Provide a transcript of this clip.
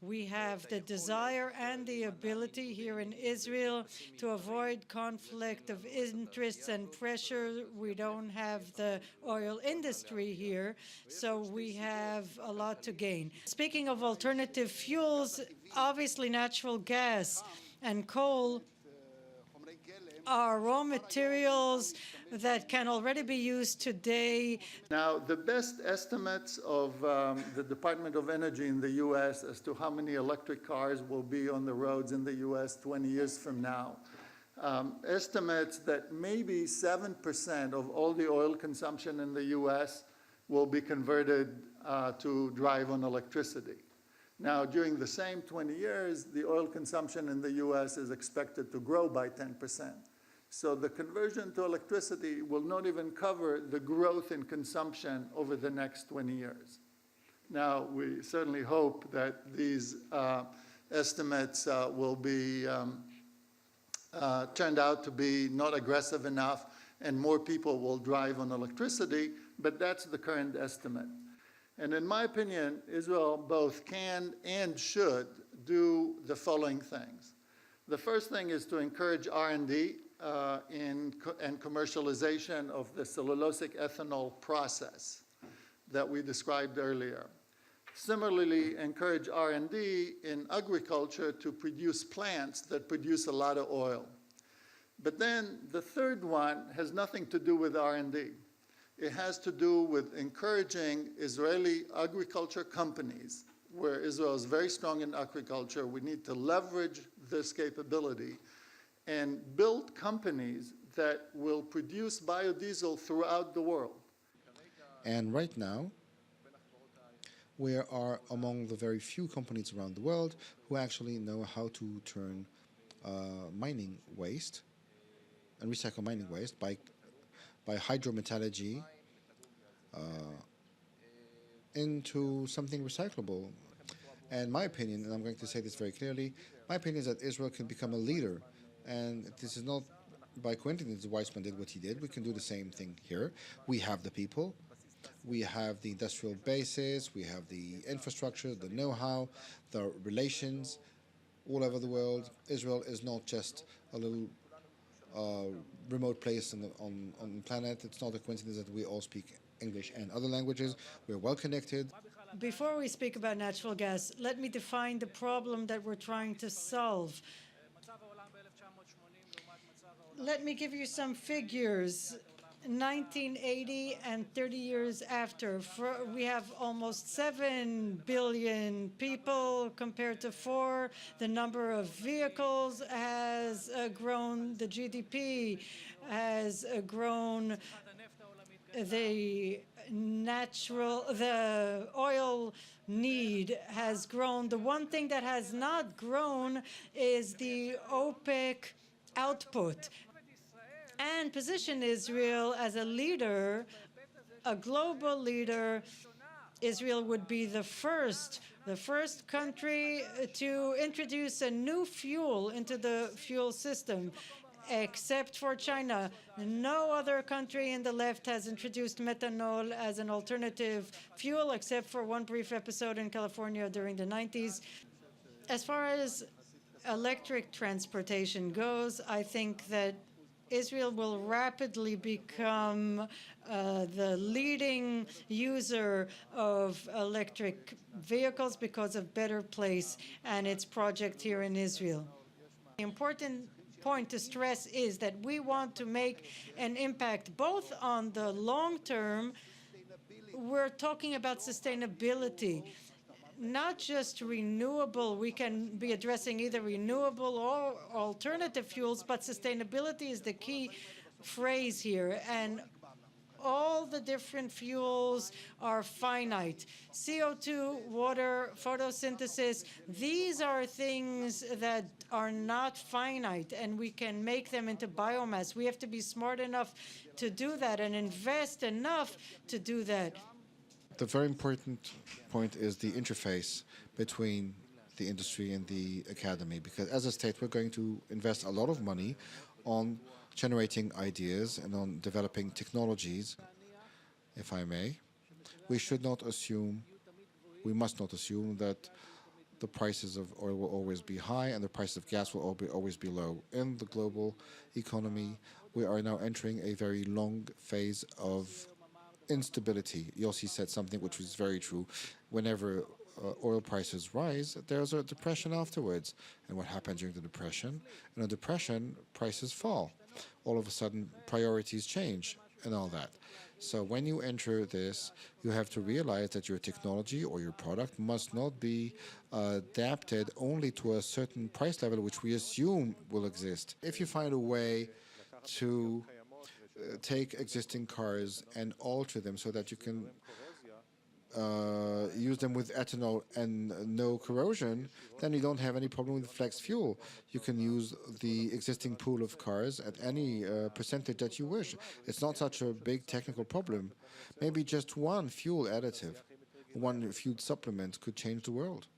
We have the desire and the ability here in Israel to avoid conflict of interests and pressure. We don't have the oil industry here, so we have a lot to gain. Speaking of alternative fuels, obviously natural gas and coal are raw materials that can already be used today. Now, the best estimates of the Department of Energy in the U.S. as to how many electric cars will be on the roads in the U.S. 20 years from now estimates that maybe 7% of all the oil consumption in the U.S. will be converted to drive on electricity. Now, during the same 20 years, the oil consumption in the U.S. is expected to grow by 10%. So the conversion to electricity will not even cover the growth in consumption over the next 20 years. Now, we certainly hope that these estimates will be turned out to be not aggressive enough and more people will drive on electricity, but that's the current estimate. And in my opinion, Israel both can and should do the following things. The first thing is to encourage R&D and commercialization of the cellulosic ethanol process that we described earlier. Similarly, encourage R&D in agriculture to produce plants that produce a lot of oil. But then the third one has nothing to do with R&D. It has to do with encouraging Israeli agriculture companies, where Israel is very strong in agriculture. We need to leverage this capability and build companies that will produce biodiesel throughout the world. And right now, we are among the very few companies around the world who actually know how to turn mining waste and recycle mining waste by hydrometallurgy into something recyclable. And my opinion, and I'm going to say this very clearly, my opinion is that Israel can become a leader. And this is not by coincidence Weizmann did what he did. We can do the same thing here. We have the people. We have the industrial bases. We have the infrastructure, the know-how, the relations all over the world. Israel is not just a little remote place on the planet. It's not a coincidence that we all speak English and other languages. We're well connected. Before we speak about natural gas, let me define the problem that we're trying to solve. Let me give you some figures. 1980 and 30 years after, we have almost 7 billion people compared to 4. The number of vehicles has grown. The GDP has grown. The oil need has grown. The one thing that has not grown is the OPEC output. And position Israel as a leader, a global leader. Israel would be the first country to introduce a new fuel into the fuel system, except for China. No other country in the left has introduced methanol as an alternative fuel, except for one brief episode in California during the 90s. As far as electric transportation goes, I think that Israel will rapidly become the leading user of electric vehicles because of Better Place and its project here in Israel. The important point to stress is that we want to make an impact both on the long term. We're talking about sustainability, not just renewable. We can be addressing either renewable or alternative fuels, but sustainability is the key phrase here. And all the different fuels are finite. CO2, water, photosynthesis, these are things that are not finite, and we can make them into biomass. We have to be smart enough to do that and invest enough to do that. The very important point is the interface between the industry and the academy, because as a state, we're going to invest a lot of money on generating ideas and on developing technologies. If I may, we must not assume that the prices of oil will always be high and the price of gas will always be low. In the global economy, we are now entering a very long phase of instability. Yossie said something which was very true. Whenever oil prices rise, there's a depression afterwards. And what happened during the depression? In a depression, prices fall. All of a sudden, priorities change and all that. So when you enter this, you have to realize that your technology or your product must not be adapted only to a certain price level which we assume will exist. If you find a way to take existing cars and alter them so that you can use them with ethanol and no corrosion, then you don't have any problem with flex fuel. You can use the existing pool of cars at any percentage that you wish. It's not such a big technical problem. Maybe just one fuel additive, one fuel supplement could change the world.